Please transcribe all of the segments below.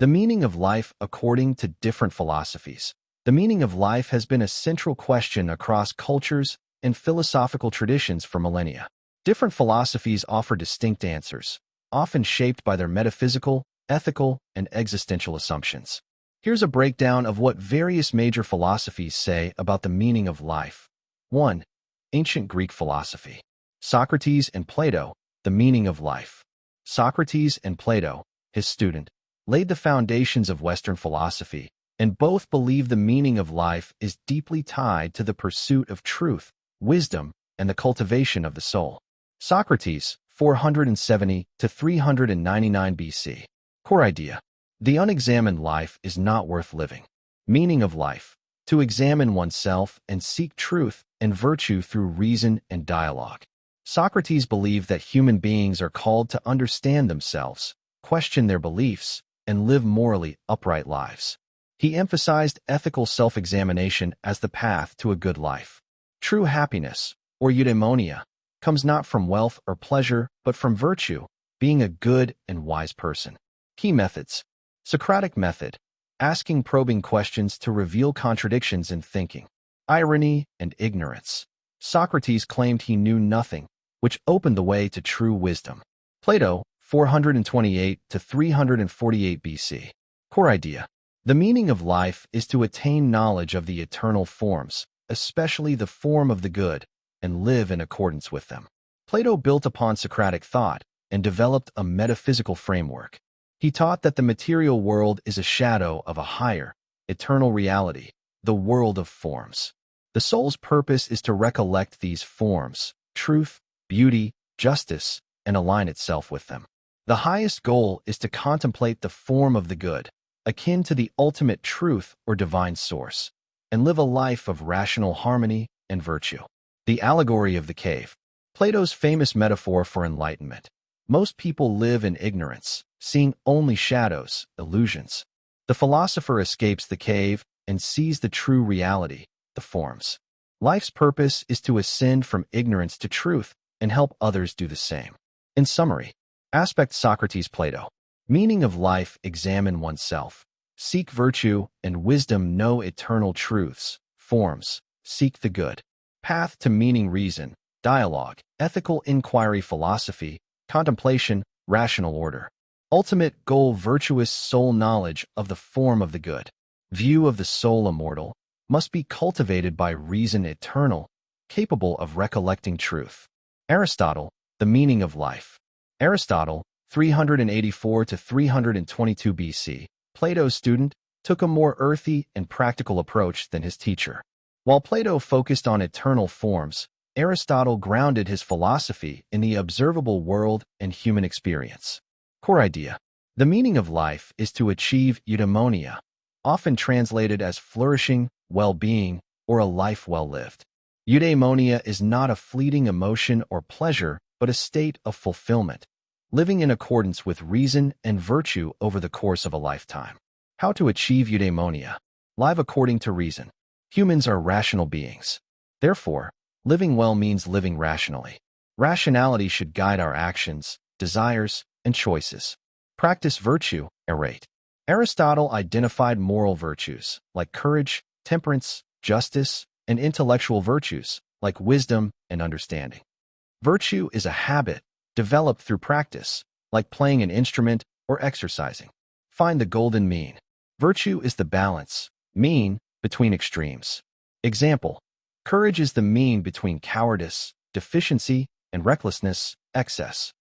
The meaning of life according to different philosophies. The meaning of life has been a central question across cultures and philosophical traditions for millennia. Different philosophies offer distinct answers, often shaped by their metaphysical, ethical, and existential assumptions. Here's a breakdown of what various major philosophies say about the meaning of life. 1. Ancient Greek philosophy. Socrates and Plato, the meaning of life. Socrates and Plato, his student, laid the foundations of Western philosophy, and both believe the meaning of life is deeply tied to the pursuit of truth, wisdom, and the cultivation of the soul. Socrates, 470 to 399 BC. Core idea: the unexamined life is not worth living. Meaning of life: to examine oneself and seek truth and virtue through reason and dialogue. Socrates believed that human beings are called to understand themselves, question their beliefs, and live morally upright lives. He emphasized ethical self-examination as the path to a good life. True happiness, or eudaimonia, comes not from wealth or pleasure, but from virtue, being a good and wise person. Key methods: Socratic method, asking probing questions to reveal contradictions in thinking. Irony and ignorance. Socrates claimed he knew nothing, which opened the way to true wisdom. Plato, 428 to 348 BC. Core idea: the meaning of life is to attain knowledge of the eternal forms, especially the form of the good, and live in accordance with them. Plato built upon Socratic thought and developed a metaphysical framework. He taught that the material world is a shadow of a higher, eternal reality, the world of forms. The soul's purpose is to recollect these forms, truth, beauty, justice, and align itself with them. The highest goal is to contemplate the form of the good, akin to the ultimate truth or divine source, and live a life of rational harmony and virtue. The allegory of the cave. Plato's famous metaphor for enlightenment. Most people live in ignorance, seeing only shadows, illusions. The philosopher escapes the cave and sees the true reality, the forms. Life's purpose is to ascend from ignorance to truth and help others do the same. In summary, aspect Socrates Plato. Meaning of life: examine oneself. Seek virtue and wisdom, know eternal truths. Forms: seek the good. Path to meaning: reason, dialogue, ethical inquiry, philosophy, contemplation, rational order. Ultimate goal: virtuous soul knowledge of the form of the good. View of the soul immortal, must be cultivated by reason eternal, capable of recollecting truth. Aristotle, the meaning of life. Aristotle, 384 to 322 BC, Plato's student, took a more earthy and practical approach than his teacher. While Plato focused on eternal forms, Aristotle grounded his philosophy in the observable world and human experience. Core idea: the meaning of life is to achieve eudaimonia, often translated as flourishing, well-being, or a life well lived. Eudaimonia is not a fleeting emotion or pleasure, but a state of fulfillment, living in accordance with reason and virtue over the course of a lifetime. How to achieve eudaimonia? Live according to reason. Humans are rational beings. Therefore, living well means living rationally. Rationality should guide our actions, desires, and choices. Practice virtue, errate. Aristotle identified moral virtues, like courage, temperance, justice, and intellectual virtues, like wisdom and understanding. Virtue is a habit developed through practice, like playing an instrument or exercising. Find the golden mean. Virtue is the balance, mean, between extremes. Example: courage is the mean between cowardice, deficiency, and recklessness, excess.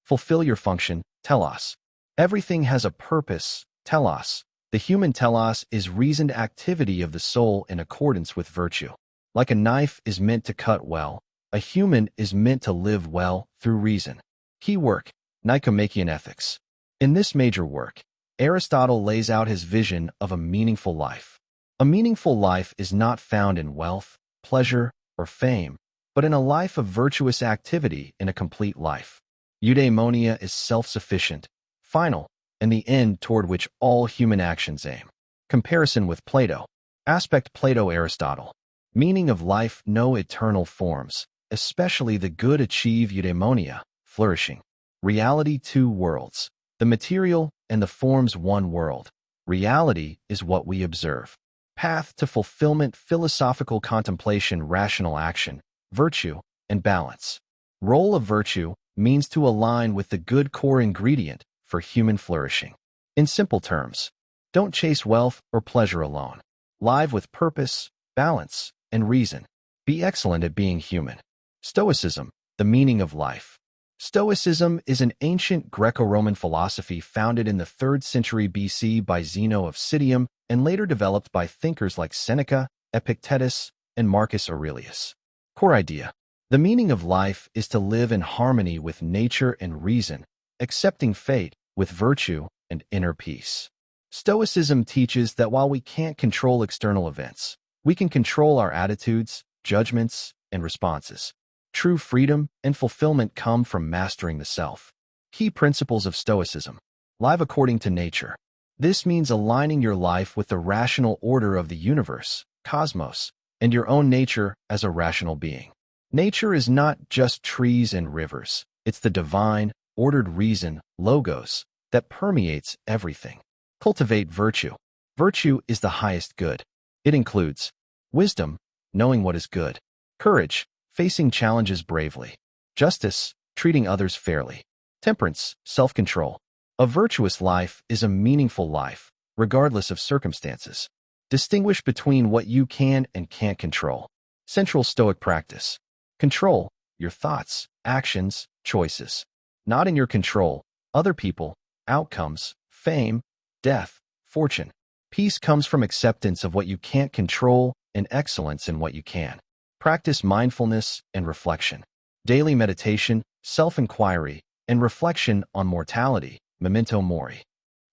Fulfill your function, telos. Everything has a purpose, telos. The human telos is reasoned activity of the soul in accordance with virtue. Like a knife is meant to cut well, a human is meant to live well through reason. Key work: Nicomachean Ethics. In this major work, Aristotle lays out his vision of a meaningful life. A meaningful life is not found in wealth, pleasure, or fame, but in a life of virtuous activity, in a complete life. Eudaimonia is self-sufficient, final, and the end toward which all human actions aim. Comparison with Plato. Aspect Plato Aristotle. Meaning of life: know eternal forms, especially the good, achieve eudaimonia, flourishing. Reality: two worlds, the material and the forms one world. Reality is what we observe. Path to fulfillment, philosophical contemplation, rational action, virtue, and balance. Role of virtue means to align with the good core ingredient for human flourishing. In simple terms, don't chase wealth or pleasure alone. Live with purpose, balance, and reason. Be excellent at being human. Stoicism, the meaning of life. Stoicism is an ancient Greco-Roman philosophy founded in the 3rd century BC by Zeno of Citium and later developed by thinkers like Seneca, Epictetus, and Marcus Aurelius. Core idea. The meaning of life is to live in harmony with nature and reason, accepting fate with virtue and inner peace. Stoicism teaches that while we can't control external events, we can control our attitudes, judgments, and responses. True freedom and fulfillment come from mastering the self. Key principles of Stoicism. Live according to nature. This means aligning your life with the rational order of the universe, cosmos, and your own nature as a rational being. Nature is not just trees and rivers. It's the divine, ordered reason, logos, that permeates everything. Cultivate virtue. Virtue is the highest good. It includes wisdom, knowing what is good; courage, facing challenges bravely; justice, treating others fairly; temperance, self-control. A virtuous life is a meaningful life, regardless of circumstances. Distinguish between what you can and can't control. Central Stoic practice. Control your thoughts, actions, choices. Not in your control, other people, outcomes, fame, death, fortune. Peace comes from acceptance of what you can't control and excellence in what you can. Practice mindfulness and reflection. Daily meditation, self-inquiry, and reflection on mortality, memento mori.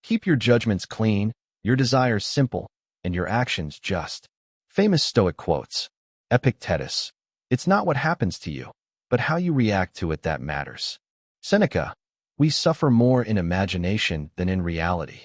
Keep your judgments clean, your desires simple, and your actions just. Famous Stoic quotes. Epictetus. It's not what happens to you, but how you react to it that matters. Seneca. We suffer more in imagination than in reality.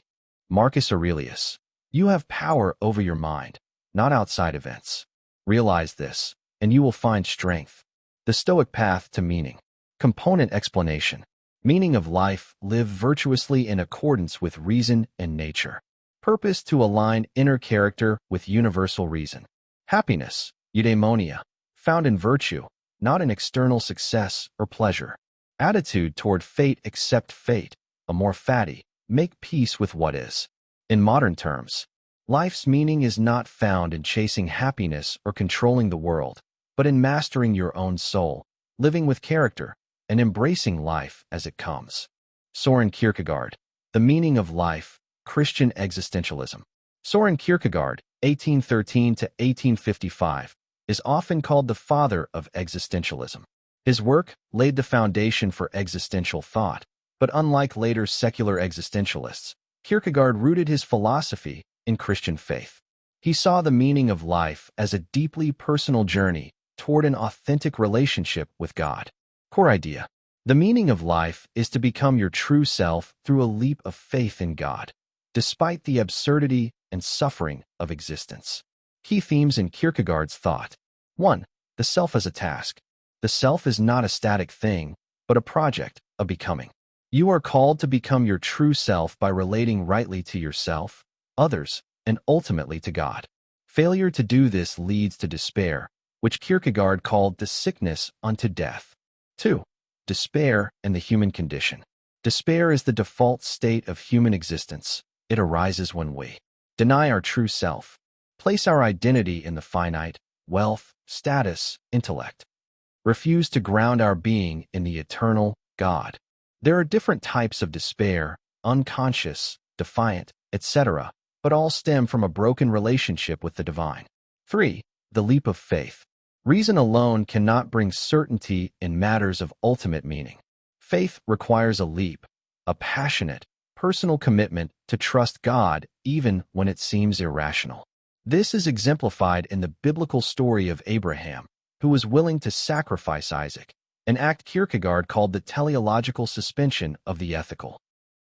Marcus Aurelius. You have power over your mind, not outside events. Realize this, and you will find strength. The Stoic path to meaning. Component explanation. Meaning of life, live virtuously in accordance with reason and nature. Purpose to align inner character with universal reason. Happiness, eudaimonia, found in virtue, not in external success or pleasure. Attitude toward fate, accept fate, amor fati, make peace with what is. In modern terms, life's meaning is not found in chasing happiness or controlling the world, but in mastering your own soul, living with character, and embracing life as it comes. Soren Kierkegaard. The meaning of life, Christian existentialism. Soren Kierkegaard, 1813 to 1855, is often called the father of existentialism. His work laid the foundation for existential thought, but unlike later secular existentialists, Kierkegaard rooted his philosophy in Christian faith. He saw the meaning of life as a deeply personal journey toward an authentic relationship with God. Core idea. The meaning of life is to become your true self through a leap of faith in God, despite the absurdity and suffering of existence. Key themes in Kierkegaard's thought. 1. The self as a task. The self is not a static thing, but a project, a becoming. You are called to become your true self by relating rightly to yourself, others, and ultimately to God. Failure to do this leads to despair, which Kierkegaard called the sickness unto death. 2. Despair and the human condition. Despair is the default state of human existence. It arises when we deny our true self, place our identity in the finite, wealth, status, intellect, refuse to ground our being in the eternal God. There are different types of despair, unconscious, defiant, etc., but all stem from a broken relationship with the divine. 3. The leap of faith. Reason alone cannot bring certainty in matters of ultimate meaning. Faith requires a leap, a passionate, personal commitment to trust God even when it seems irrational. This is exemplified in the biblical story of Abraham, who was willing to sacrifice Isaac, an act Kierkegaard called the teleological suspension of the ethical.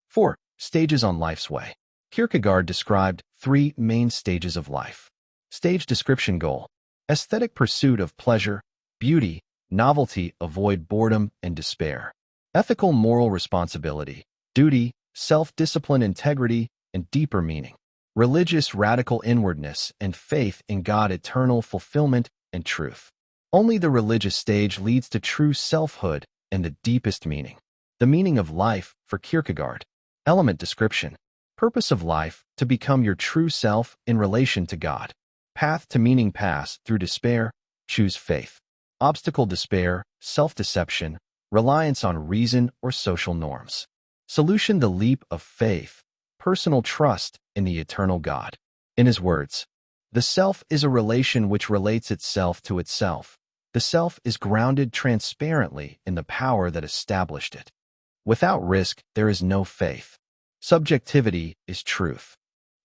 4. Stages on life's way. Kierkegaard described 3 main stages of life. Stage description goal. Aesthetic pursuit of pleasure, beauty, novelty, avoid boredom and despair. Ethical moral responsibility, duty, self-discipline, integrity, and deeper meaning. Religious radical inwardness and faith in God, eternal fulfillment and truth. Only the religious stage leads to true selfhood and the deepest meaning. The meaning of life for Kierkegaard. Element description. Purpose of life, to become your true self in relation to God. Path to meaning, pass through despair, choose faith. Obstacle, despair, self-deception, reliance on reason or social norms. Solution, the leap of faith, personal trust in the eternal God. In his words, the self is a relation which relates itself to itself. The self is grounded transparently in the power that established it. Without risk, there is no faith. Subjectivity is truth.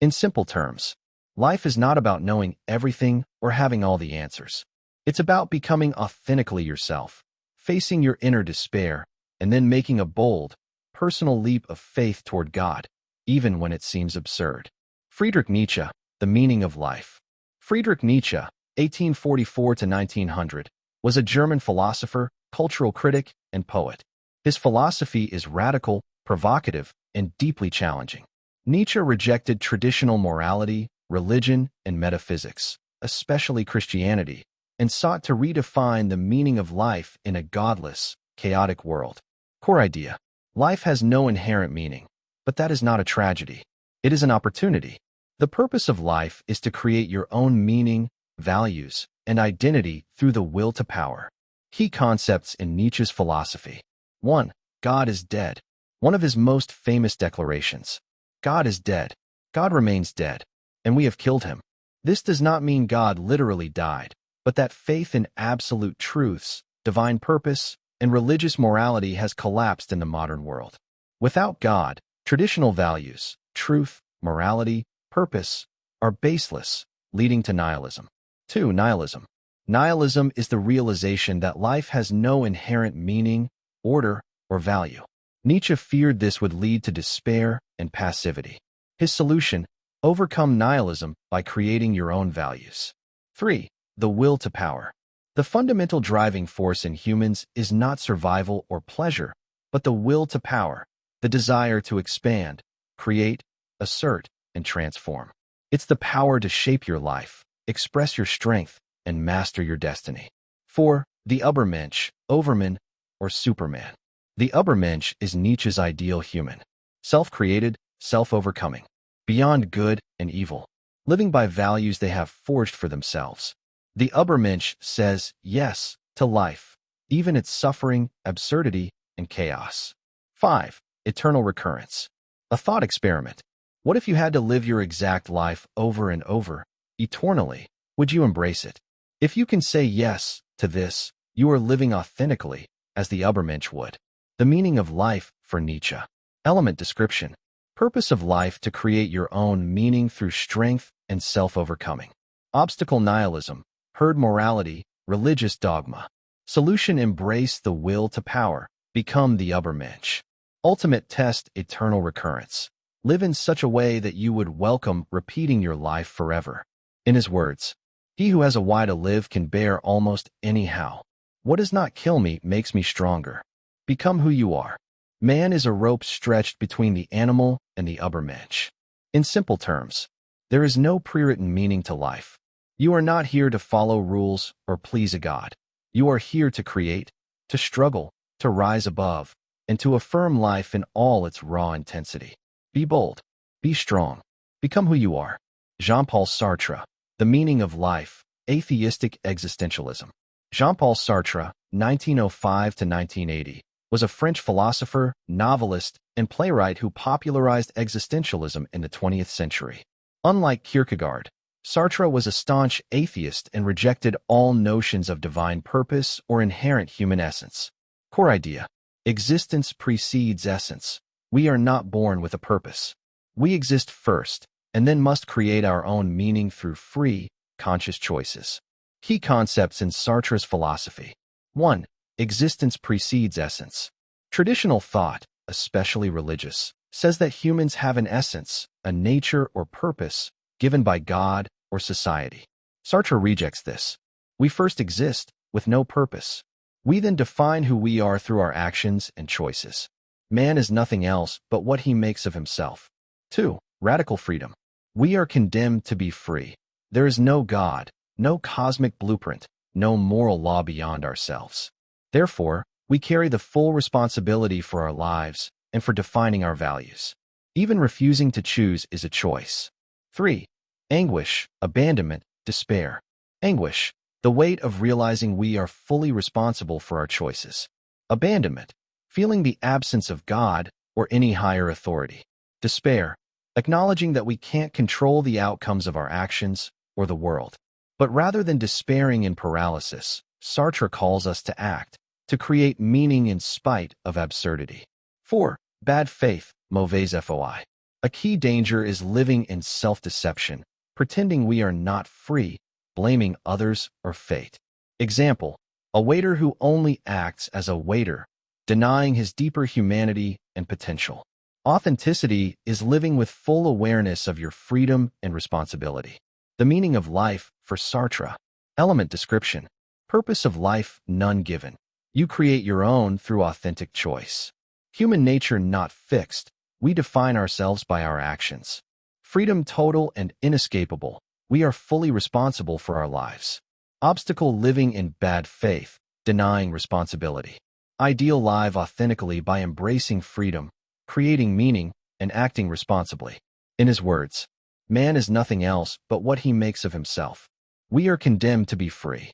In simple terms, life is not about knowing everything or having all the answers. It's about becoming authentically yourself, facing your inner despair, and then making a bold, personal leap of faith toward God, even when it seems absurd. Friedrich Nietzsche, the meaning of life. Friedrich Nietzsche, 1844 to 1900, was a German philosopher, cultural critic, and poet. His philosophy is radical, provocative, and deeply challenging. Nietzsche rejected traditional morality, religion, and metaphysics, especially Christianity, and sought to redefine the meaning of life in a godless, chaotic world. Core idea: life has no inherent meaning, but that is not a tragedy. It is an opportunity. The purpose of life is to create your own meaning, values, and identity through the will to power. Key concepts in Nietzsche's philosophy. 1. God is dead. One of his most famous declarations. God is dead. God remains dead, and we have killed him. This does not mean God literally died, but that faith in absolute truths, divine purpose, and religious morality has collapsed in the modern world. Without God, traditional values, truth, morality, purpose, are baseless, leading to nihilism. 2. Nihilism. Nihilism is the realization that life has no inherent meaning, order, or value. Nietzsche feared this would lead to despair and passivity. His solution: overcome nihilism by creating your own values. 3. The will to power. The fundamental driving force in humans is not survival or pleasure, but the will to power, the desire to expand, create, assert, and transform. It's the power to shape your life, express your strength, and master your destiny. 4. The Übermensch, Overman, or Superman. The Übermensch is Nietzsche's ideal human. Self-created, self-overcoming, beyond good and evil, living by values they have forged for themselves. The Übermensch says yes to life, even its suffering, absurdity, and chaos. 5. Eternal recurrence. A thought experiment. What if you had to live your exact life over and over, eternally? Would you embrace it? If you can say yes to this, you are living authentically, as the Übermensch would. The meaning of life for Nietzsche. Element description. Purpose of life: to create your own meaning through strength and self-overcoming. Obstacle: nihilism, herd morality, religious dogma. Solution: embrace the will to power, become the Übermensch. Ultimate test: eternal recurrence. Live in such a way that you would welcome repeating your life forever. In his words, he who has a why to live can bear almost anyhow. What does not kill me makes me stronger. Become who you are. Man is a rope stretched between the animal and the Übermensch. In simple terms, there is no pre-written meaning to life. You are not here to follow rules or please a god. You are here to create, to struggle, to rise above, and to affirm life in all its raw intensity. Be bold. Be strong. Become who you are. Jean-Paul Sartre. The meaning of life: atheistic existentialism. Jean-Paul Sartre, 1905 to 1980, was a French philosopher, novelist, and playwright who popularized existentialism in the 20th century. Unlike Kierkegaard, Sartre was a staunch atheist and rejected all notions of divine purpose or inherent human essence. Core idea: existence precedes essence. We are not born with a purpose. We exist first, and then must create our own meaning through free, conscious choices. Key concepts in Sartre's philosophy. 1. Existence precedes essence. Traditional thought, especially religious, says that humans have an essence, a nature or purpose, given by God or society. Sartre rejects this. We first exist, with no purpose. We then define who we are through our actions and choices. Man is nothing else but what he makes of himself. 2. Radical freedom. We are condemned to be free. There is no God, no cosmic blueprint, no moral law beyond ourselves. Therefore, we carry the full responsibility for our lives and for defining our values. Even refusing to choose is a choice. 3. Anguish, abandonment, despair. Anguish, the weight of realizing we are fully responsible for our choices. Abandonment, feeling the absence of God or any higher authority. Despair, acknowledging that we can't control the outcomes of our actions or the world. But rather than despairing in paralysis, Sartre calls us to act, to create meaning in spite of absurdity. 4. Bad faith, mauvaise foi. A key danger is living in self-deception, pretending we are not free, blaming others or fate. Example, a waiter who only acts as a waiter, denying his deeper humanity and potential. Authenticity is living with full awareness of your freedom and responsibility. The meaning of life for Sartre. Element description. Purpose of life, none given. You create your own through authentic choice. Human nature not fixed. We define ourselves by our actions. Freedom total and inescapable. We are fully responsible for our lives. Obstacle living in bad faith, denying responsibility. Ideal live authentically by embracing freedom, creating meaning, and acting responsibly. In his words, man is nothing else but what he makes of himself. We are condemned to be free.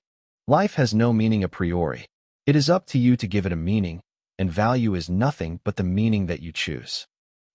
Life has no meaning a priori. It is up to you to give it a meaning, and value is nothing but the meaning that you choose.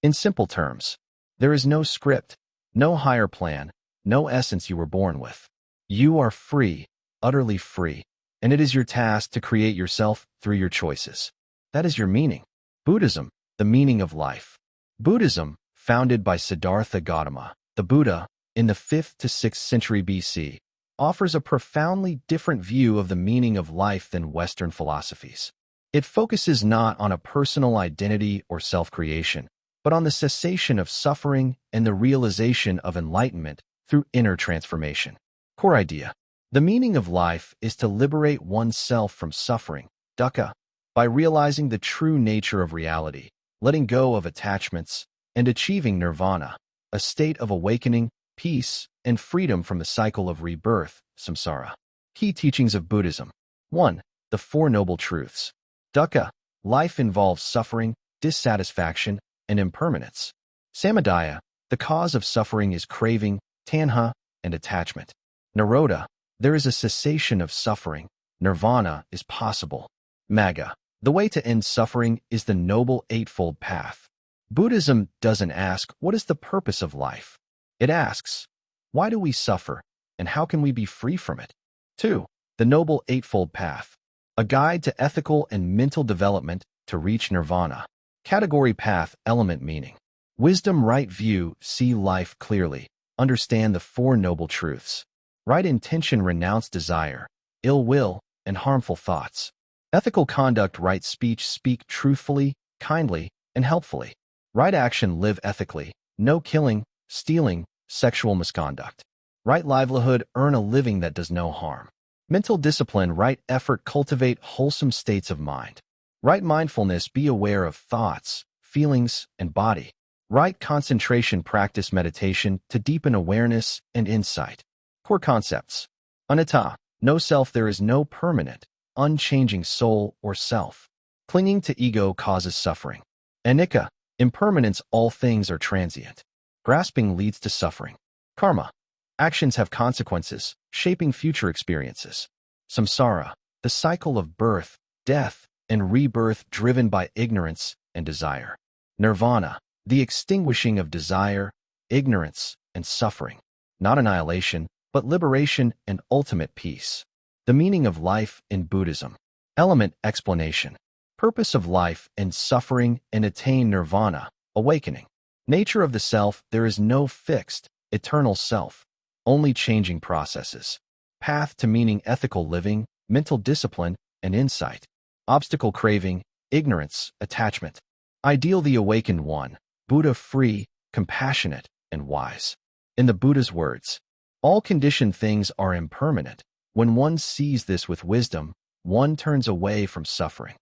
In simple terms, there is no script, no higher plan, no essence you were born with. You are free, utterly free, and it is your task to create yourself through your choices. That is your meaning. Buddhism, the meaning of life. Buddhism, founded by Siddhartha Gautama, the Buddha, in the 5th to 6th century BC, offers a profoundly different view of the meaning of life than Western philosophies. It focuses not on a personal identity or self-creation, but on the cessation of suffering and the realization of enlightenment through inner transformation. Core idea. The meaning of life is to liberate oneself from suffering, dukkha, by realizing the true nature of reality, letting go of attachments, and achieving nirvana, a state of awakening, peace, and freedom from the cycle of rebirth, samsara. Key teachings of Buddhism. 1. The Four Noble Truths. Dukkha, life involves suffering, dissatisfaction, and impermanence. Samadaya, the cause of suffering is craving, tanha, and attachment. Nirodha, there is a cessation of suffering. Nirvana is possible. Magga, the way to end suffering is the Noble Eightfold Path. Buddhism doesn't ask, what is the purpose of life? It asks, why do we suffer, and how can we be free from it? 2. The Noble Eightfold Path, a guide to ethical and mental development to reach nirvana. Category path, element meaning. Wisdom, right view, see life clearly, understand the Four Noble Truths. Right intention, renounce desire, ill will, and harmful thoughts. Ethical conduct, right speech, speak truthfully, kindly, and helpfully. Right action, live ethically, no killing, stealing, sexual misconduct. Right livelihood, earn a living that does no harm. Mental discipline, right effort, cultivate wholesome states of mind. Right mindfulness, be aware of thoughts, feelings, and body. Right concentration, practice meditation to deepen awareness and insight. Core concepts. Anatta, no self, there is no permanent, unchanging soul or self. Clinging to ego causes suffering. Anicca, impermanence, all things are transient. Grasping leads to suffering. Karma, actions have consequences, shaping future experiences. Samsara, the cycle of birth, death, and rebirth driven by ignorance and desire. Nirvana, the extinguishing of desire, ignorance, and suffering. Not annihilation, but liberation and ultimate peace. The meaning of life in Buddhism. Element explanation. Purpose of life and suffering and attain nirvana, awakening. Nature of the self, there is no fixed, eternal self, only changing processes. Path to meaning, ethical living, mental discipline, and insight. Obstacle, craving, ignorance, attachment. Ideal, the awakened one, Buddha, free, compassionate, and wise. In the Buddha's words, all conditioned things are impermanent. When one sees this with wisdom, one turns away from suffering.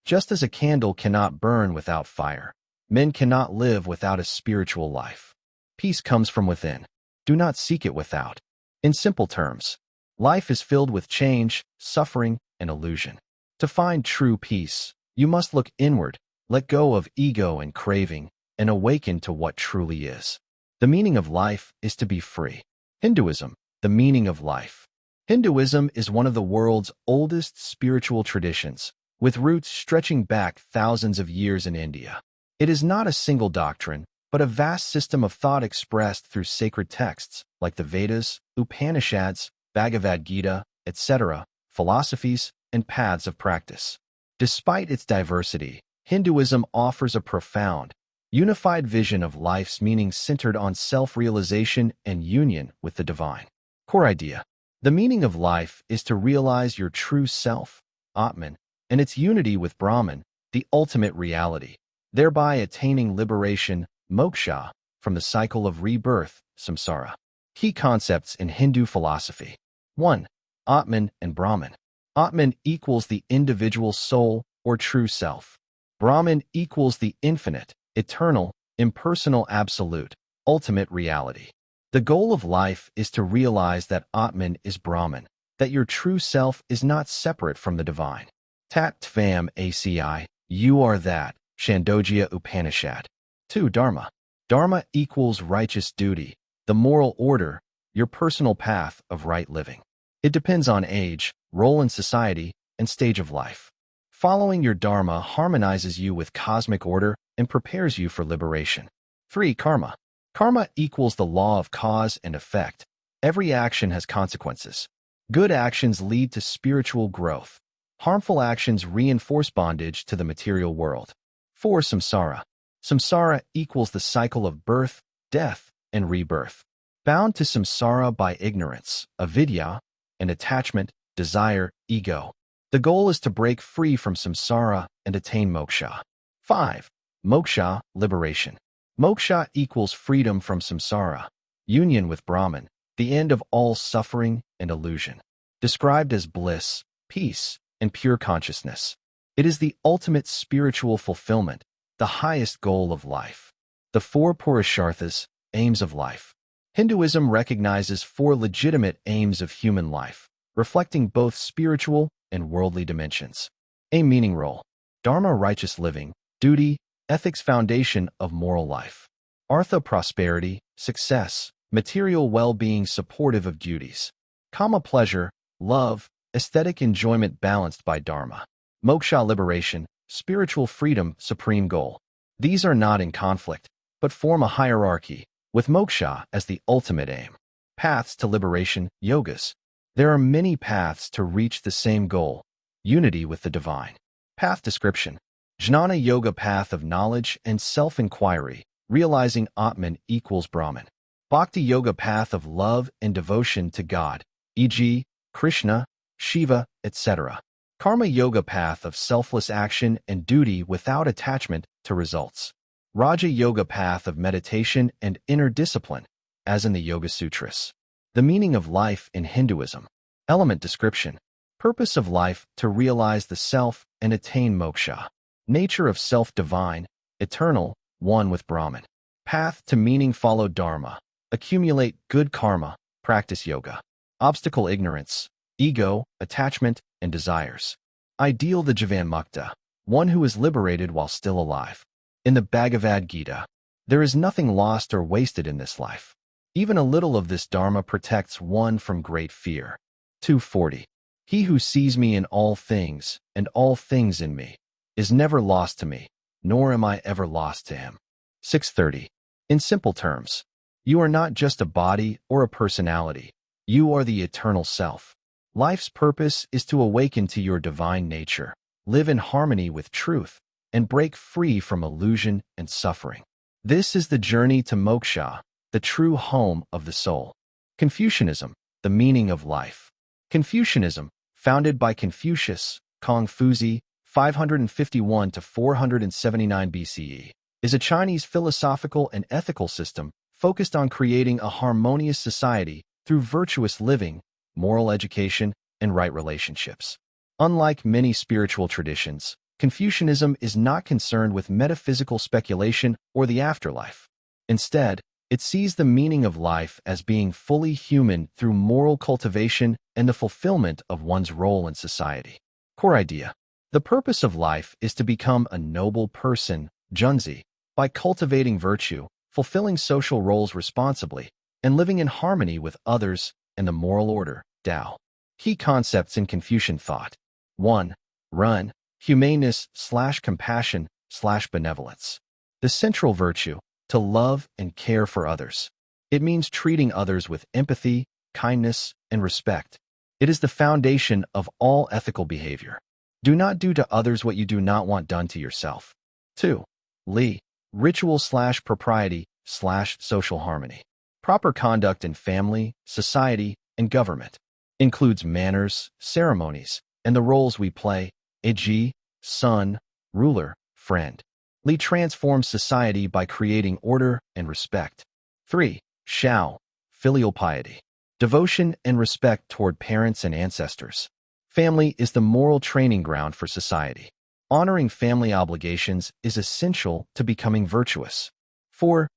Just as a candle cannot burn without fire, men cannot live without a spiritual life. Peace comes from within. Do not seek it without. In simple terms, life is filled with change, suffering, and illusion. To find true peace, you must look inward, let go of ego and craving, and awaken to what truly is. The meaning of life is to be free. Hinduism, the meaning of life. Hinduism is one of the world's oldest spiritual traditions, with roots stretching back thousands of years in India. It is not a single doctrine, but a vast system of thought expressed through sacred texts like the Vedas, Upanishads, Bhagavad Gita, etc., philosophies, and paths of practice. Despite its diversity, Hinduism offers a profound, unified vision of life's meaning centered on self-realization and union with the divine. Core idea. The meaning of life is to realize your true self, Atman, and its unity with Brahman, the ultimate reality, thereby attaining liberation, moksha, from the cycle of rebirth, samsara. Key concepts in Hindu philosophy. 1. Atman and Brahman. Atman equals the individual soul or true self. Brahman equals the infinite, eternal, impersonal absolute, ultimate reality. The goal of life is to realize that Atman is Brahman, that your true self is not separate from the divine. Tat Tvam Aci, you are that, Chandogya Upanishad. 2. Dharma. Dharma equals righteous duty, the moral order, your personal path of right living. It depends on age, role in society, and stage of life. Following your dharma harmonizes you with cosmic order and prepares you for liberation. 3. Karma. Karma equals the law of cause and effect. Every action has consequences. Good actions lead to spiritual growth. Harmful actions reinforce bondage to the material world. 4. Samsara. Samsara equals the cycle of birth, death, and rebirth. Bound to samsara by ignorance, avidya, and attachment, desire, ego. The goal is to break free from samsara and attain moksha. 5. Moksha, liberation. Moksha equals freedom from samsara, union with Brahman, the end of all suffering and illusion. Described as bliss, peace, and pure consciousness. It is the ultimate spiritual fulfillment, the highest goal of life. The 4 Purusharthas, aims of life. Hinduism recognizes 4 legitimate aims of human life, reflecting both spiritual and worldly dimensions. Aim meaning role. Dharma righteous living, duty, ethics foundation of moral life. Artha prosperity, success, material well-being supportive of duties. Kama pleasure, love, aesthetic enjoyment balanced by dharma. Moksha liberation, spiritual freedom supreme goal. These are not in conflict, but form a hierarchy, with moksha as the ultimate aim. Paths to liberation, yogas. There are many paths to reach the same goal, unity with the divine. Path description. Jnana Yoga path of knowledge and self-inquiry, realizing Atman equals Brahman. Bhakti Yoga path of love and devotion to God, e.g., Krishna, Shiva, etc. Karma Yoga path of selfless action and duty without attachment to results. Raja Yoga path of meditation and inner discipline, as in the Yoga Sutras. The meaning of life in Hinduism. Element description. Purpose of life to realize the self and attain moksha. Nature of self divine, eternal, one with Brahman. Path to meaning follow dharma. Accumulate good karma, practice yoga. Obstacle ignorance, ego, attachment, and desires. Ideal the Jivanmukta, one who is liberated while still alive. In the Bhagavad Gita, there is nothing lost or wasted in this life. Even a little of this dharma protects one from great fear. 240. He who sees me in all things, and all things in me, is never lost to me, nor am I ever lost to him. 630. In simple terms, you are not just a body or a personality. You are the eternal self. Life's purpose is to awaken to your divine nature, live in harmony with truth, and break free from illusion and suffering. This is the journey to moksha, the true home of the soul. Confucianism, the meaning of life. Confucianism, founded by Confucius, Kongfuzi, 551 to 479 BCE, is a Chinese philosophical and ethical system focused on creating a harmonious society through virtuous living, moral education, and right relationships. Unlike many spiritual traditions, Confucianism is not concerned with metaphysical speculation or the afterlife. Instead, it sees the meaning of life as being fully human through moral cultivation and the fulfillment of one's role in society. Core idea. The purpose of life is to become a noble person, junzi, by cultivating virtue, fulfilling social roles responsibly, and living in harmony with others and the moral order, Tao. Key concepts in Confucian thought. 1. Run, humaneness/compassion/benevolence. The central virtue, to love and care for others. It means treating others with empathy, kindness, and respect. It is the foundation of all ethical behavior. Do not do to others what you do not want done to yourself. 2. Li, ritual/propriety/social harmony. Proper conduct in family, society, and government. Includes manners, ceremonies, and the roles we play, e.g., son, ruler, friend. Li transforms society by creating order and respect. 3. Shao, filial piety. Devotion and respect toward parents and ancestors. Family is the moral training ground for society. Honoring family obligations is essential to becoming virtuous. 4.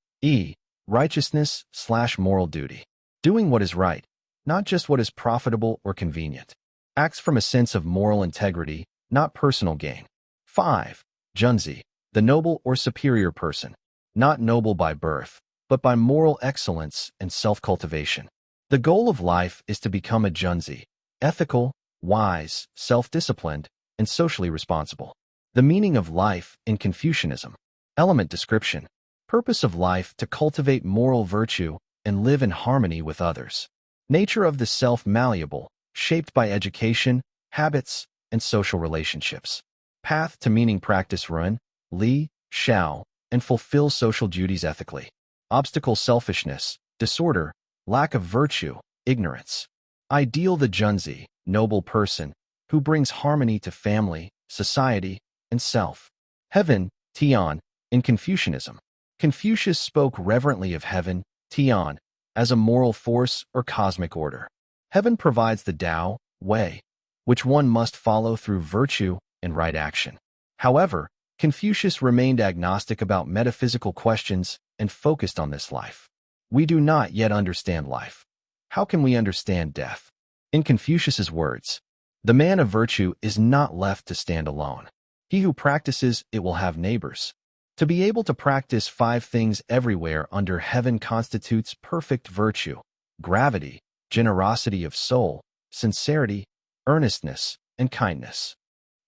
Righteousness/moral duty. Doing what is right, not just what is profitable or convenient. Acts from a sense of moral integrity, not personal gain. 5. Junzi, the noble or superior person, not noble by birth, but by moral excellence and self-cultivation. The goal of life is to become a junzi, ethical, wise, self-disciplined, and socially responsible. The meaning of life in Confucianism. Element description. Purpose of life to cultivate moral virtue and live in harmony with others. Nature of the self malleable, shaped by education, habits, and social relationships. Path to meaning practice run, li, shao, and fulfill social duties ethically. Obstacle selfishness, disorder, lack of virtue, ignorance. Ideal the junzi, noble person, who brings harmony to family, society, and self. Heaven, Tian, in Confucianism. Confucius spoke reverently of heaven, Tian, as a moral force or cosmic order. Heaven provides the Tao, way, which one must follow through virtue and right action. However, Confucius remained agnostic about metaphysical questions and focused on this life. We do not yet understand life. How can we understand death? In Confucius's words, the man of virtue is not left to stand alone. He who practices it will have neighbors. To be able to practice 5 things everywhere under heaven constitutes perfect virtue: gravity, generosity of soul, sincerity, earnestness, and kindness.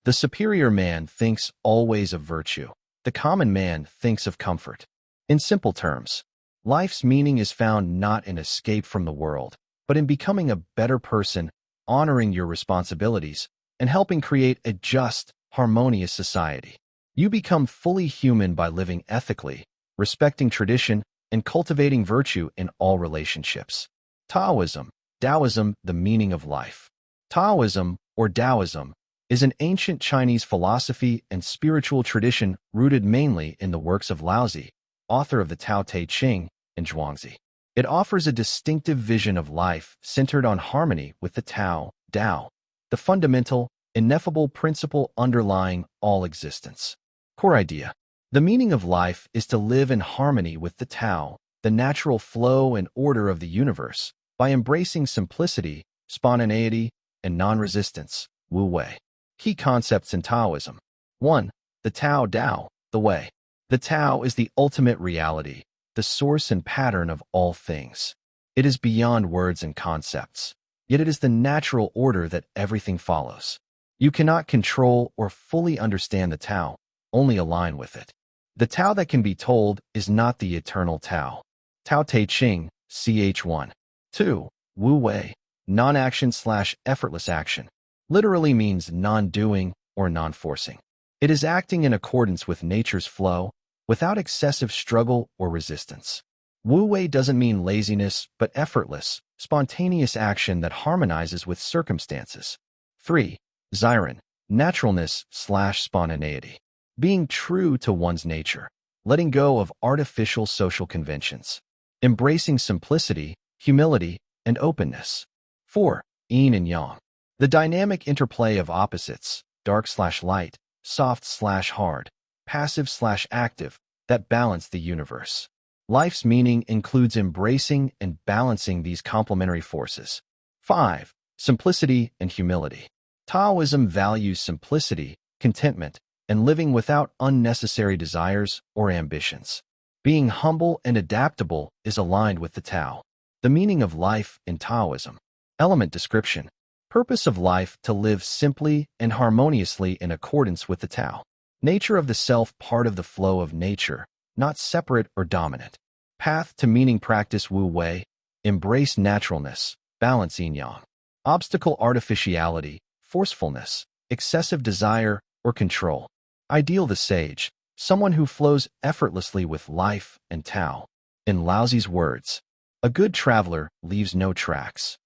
The superior man thinks always of virtue. The common man thinks of comfort. In simple terms, life's meaning is found not in escape from the world, but in becoming a better person, honoring your responsibilities, and helping create a just, harmonious society. You become fully human by living ethically, respecting tradition, and cultivating virtue in all relationships. Taoism, the meaning of life. Taoism, or Taoism, is an ancient Chinese philosophy and spiritual tradition rooted mainly in the works of Laozi, author of the Tao Te Ching and Zhuangzi. It offers a distinctive vision of life centered on harmony with the Tao, the fundamental, ineffable principle underlying all existence. Core idea. The meaning of life is to live in harmony with the Tao, the natural flow and order of the universe, by embracing simplicity, spontaneity, and non-resistance, Wu Wei. Key concepts in Taoism. 1. The Tao, the way. The Tao is the ultimate reality, the source and pattern of all things. It is beyond words and concepts, yet it is the natural order that everything follows. You cannot control or fully understand the Tao, only align with it. The Tao that can be told is not the eternal Tao. Tao Te Ching, ch. 1. 2. Wu Wei, non-action/effortless action. Literally means non-doing or non-forcing. It is acting in accordance with nature's flow, without excessive struggle or resistance. Wu Wei doesn't mean laziness, but effortless, spontaneous action that harmonizes with circumstances. 3. Xiren, naturalness/spontaneity. Being true to one's nature, letting go of artificial social conventions. Embracing simplicity, humility, and openness. 4. Yin and yang. The dynamic interplay of opposites, dark/light, soft/hard, passive/active, that balance the universe. Life's meaning includes embracing and balancing these complementary forces. 5. Simplicity and humility. Taoism values simplicity, contentment, and living without unnecessary desires or ambitions. Being humble and adaptable is aligned with the Tao. The meaning of life in Taoism. Element description. Purpose of life to live simply and harmoniously in accordance with the Tao. Nature of the self, part of the flow of nature, not separate or dominant. Path to meaning, practice Wu Wei, embrace naturalness, balance yin-yang. Obstacle, artificiality, forcefulness, excessive desire, or control. Ideal, the sage, someone who flows effortlessly with life and Tao. In Laozi's words, a good traveler leaves no tracks.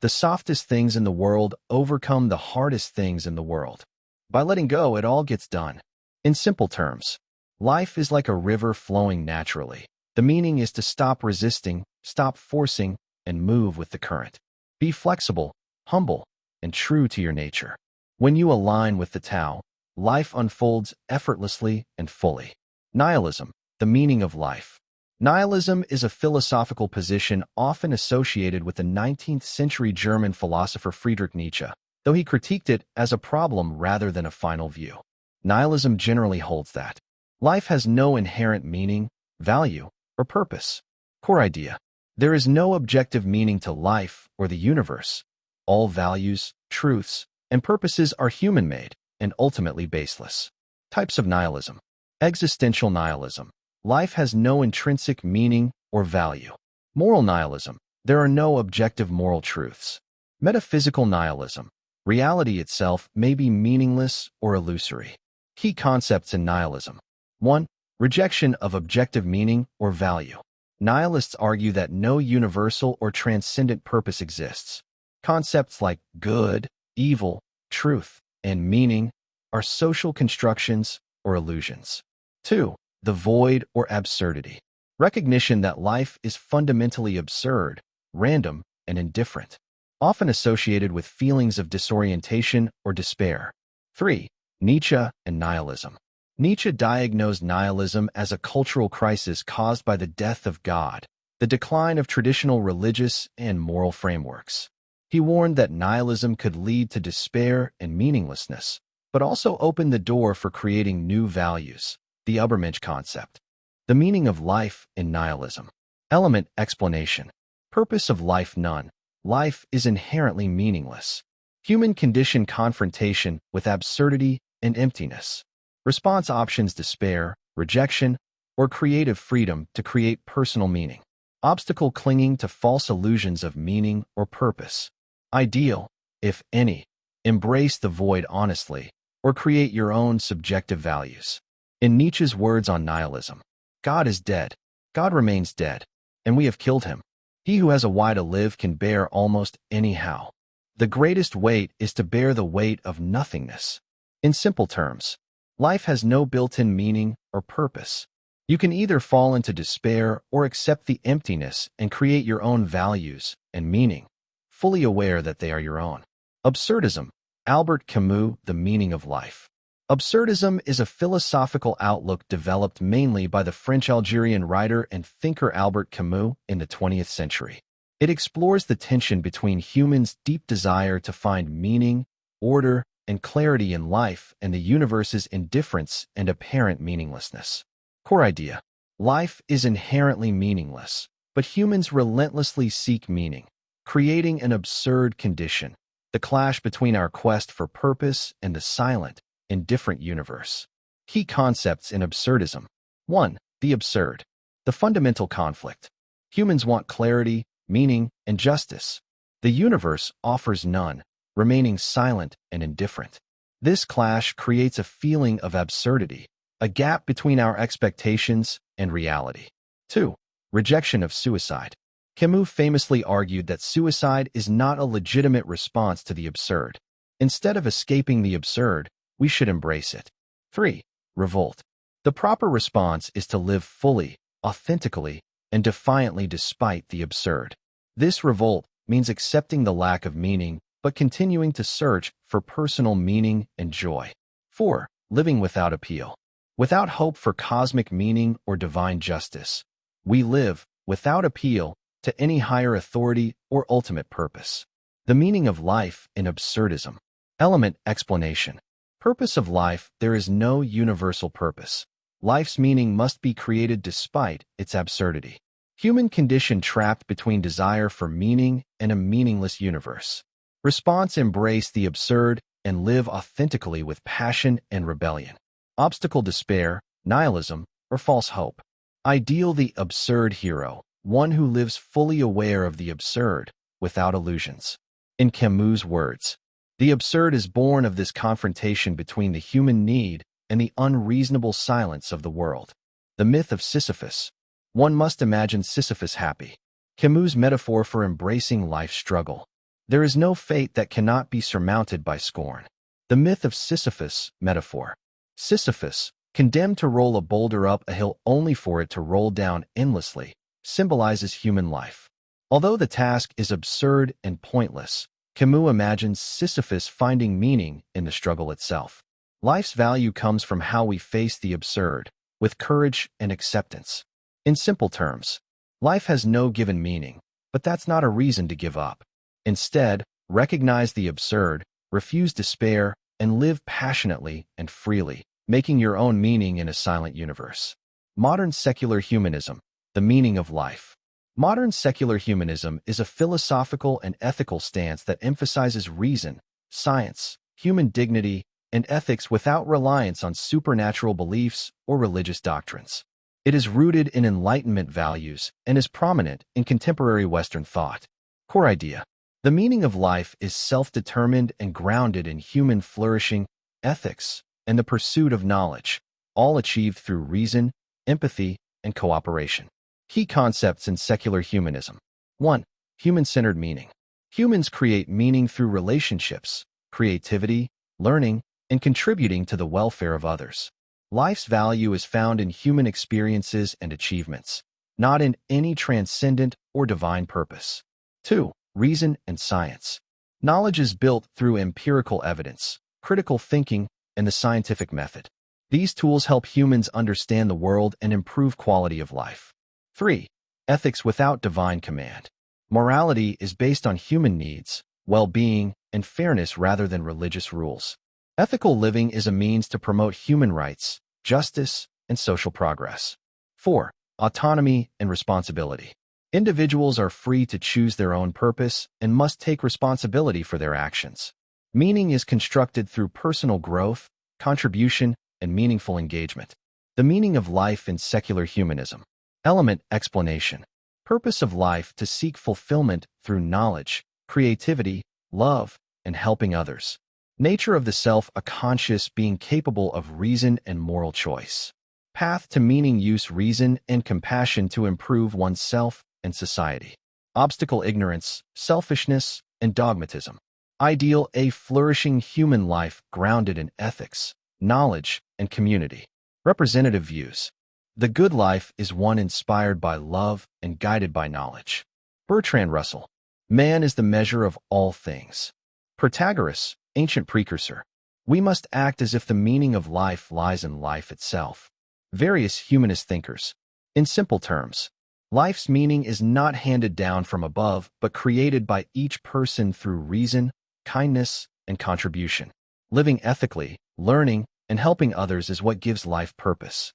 The softest things in the world overcome the hardest things in the world. By letting go, it all gets done. In simple terms, life is like a river flowing naturally. The meaning is to stop resisting, stop forcing, and move with the current. Be flexible, humble, and true to your nature. When you align with the Tao, life unfolds effortlessly and fully. Nihilism, the meaning of life. Nihilism is a philosophical position often associated with the 19th century German philosopher Friedrich Nietzsche, though he critiqued it as a problem rather than a final view. Nihilism generally holds that life has no inherent meaning, value, or purpose. Core idea. There is no objective meaning to life or the universe. All values, truths, and purposes are human-made and ultimately baseless. Types of nihilism. Existential nihilism. Life has no intrinsic meaning or value. Moral nihilism. There are no objective moral truths. Metaphysical nihilism. Reality itself may be meaningless or illusory. Key concepts in nihilism. 1. Rejection of objective meaning or value. Nihilists argue that no universal or transcendent purpose exists. Concepts like good, evil, truth, and meaning are social constructions or illusions. 2. The void or absurdity. Recognition that life is fundamentally absurd, random, and indifferent, often associated with feelings of disorientation or despair. 3. Nietzsche and nihilism. Nietzsche diagnosed nihilism as a cultural crisis caused by the death of God, the decline of traditional religious and moral frameworks. He warned that nihilism could lead to despair and meaninglessness, but also open the door for creating new values. The Übermensch concept. The meaning of life in nihilism. Element explanation. Purpose of life, none. Life is inherently meaningless. Human condition, confrontation with absurdity and emptiness. Response options, despair, rejection, or creative freedom to create personal meaning. Obstacle, clinging to false illusions of meaning or purpose. Ideal, if any, embrace the void honestly, or create your own subjective values. In Nietzsche's words on nihilism, God is dead. God remains dead, and we have killed him. He who has a why to live can bear almost anyhow. The greatest weight is to bear the weight of nothingness. In simple terms, life has no built-in meaning or purpose. You can either fall into despair or accept the emptiness and create your own values and meaning, fully aware that they are your own. Absurdism. Albert Camus, The Meaning of Life. Absurdism is a philosophical outlook developed mainly by the French-Algerian writer and thinker Albert Camus in the 20th century. It explores the tension between humans' deep desire to find meaning, order, and clarity in life and the universe's indifference and apparent meaninglessness. Core idea. Life is inherently meaningless, but humans relentlessly seek meaning, creating an absurd condition, the clash between our quest for purpose and the silent, indifferent universe. Key concepts in absurdism. 1. The absurd. The fundamental conflict. Humans want clarity, meaning, and justice. The universe offers none, remaining silent and indifferent. This clash creates a feeling of absurdity, a gap between our expectations and reality. 2. Rejection of suicide. Camus famously argued that suicide is not a legitimate response to the absurd. Instead of escaping the absurd, we should embrace it. 3. Revolt. The proper response is to live fully, authentically, and defiantly despite the absurd. This revolt means accepting the lack of meaning, but continuing to search for personal meaning and joy. 4. living without appeal. Without hope for cosmic meaning or divine justice, we live without appeal to any higher authority or ultimate purpose. The meaning of life in absurdism. Element explanation. Purpose of life. There is no universal purpose. Life's meaning must be created despite its absurdity. Human condition trapped between desire for meaning and a meaningless universe. Response: embrace the absurd and live authentically with passion and rebellion. Obstacle: despair, nihilism, or false hope. Ideal: the absurd hero, one who lives fully aware of the absurd, without illusions. In Camus' words, the absurd is born of this confrontation between the human need and the unreasonable silence of the world. The myth of Sisyphus. One must imagine Sisyphus happy. Camus' metaphor for embracing life's struggle. There is no fate that cannot be surmounted by scorn. The myth of Sisyphus metaphor. Sisyphus, condemned to roll a boulder up a hill only for it to roll down endlessly, symbolizes human life. Although the task is absurd and pointless, Camus imagines Sisyphus finding meaning in the struggle itself. Life's value comes from how we face the absurd, with courage and acceptance. In simple terms, life has no given meaning, but that's not a reason to give up. Instead, recognize the absurd, refuse despair, and live passionately and freely, making your own meaning in a silent universe. Modern secular humanism. The meaning of life. Modern secular humanism is a philosophical and ethical stance that emphasizes reason, science, human dignity, and ethics without reliance on supernatural beliefs or religious doctrines. It is rooted in Enlightenment values and is prominent in contemporary Western thought. Core idea. The meaning of life is self-determined and grounded in human flourishing, ethics, and the pursuit of knowledge, all achieved through reason, empathy, and cooperation. Key concepts in secular humanism. 1. Human-centered meaning. Humans create meaning through relationships, creativity, learning, and contributing to the welfare of others. Life's value is found in human experiences and achievements, not in any transcendent or divine purpose. 2. Reason and science. Knowledge is built through empirical evidence, critical thinking, and the scientific method. These tools help humans understand the world and improve quality of life. 3. Ethics without divine command. Morality is based on human needs, well-being, and fairness rather than religious rules. Ethical living is a means to promote human rights, justice, and social progress. 4. Autonomy and responsibility. Individuals are free to choose their own purpose and must take responsibility for their actions. Meaning is constructed through personal growth, contribution, and meaningful engagement. The meaning of life in secular humanism. Element explanation. Purpose of life: to seek fulfillment through knowledge, creativity, love, and helping others. Nature of the self: a conscious being capable of reason and moral choice. Path to meaning: use reason and compassion to improve oneself and society. Obstacle: ignorance, selfishness, and dogmatism. Ideal: a flourishing human life grounded in ethics, knowledge, and community. Representative views. The good life is one inspired by love and guided by knowledge. Bertrand Russell. Man is the measure of all things. Protagoras, ancient precursor. We must act as if the meaning of life lies in life itself. Various humanist thinkers. In simple terms, life's meaning is not handed down from above, but created by each person through reason, kindness, and contribution. Living ethically, learning, and helping others is what gives life purpose.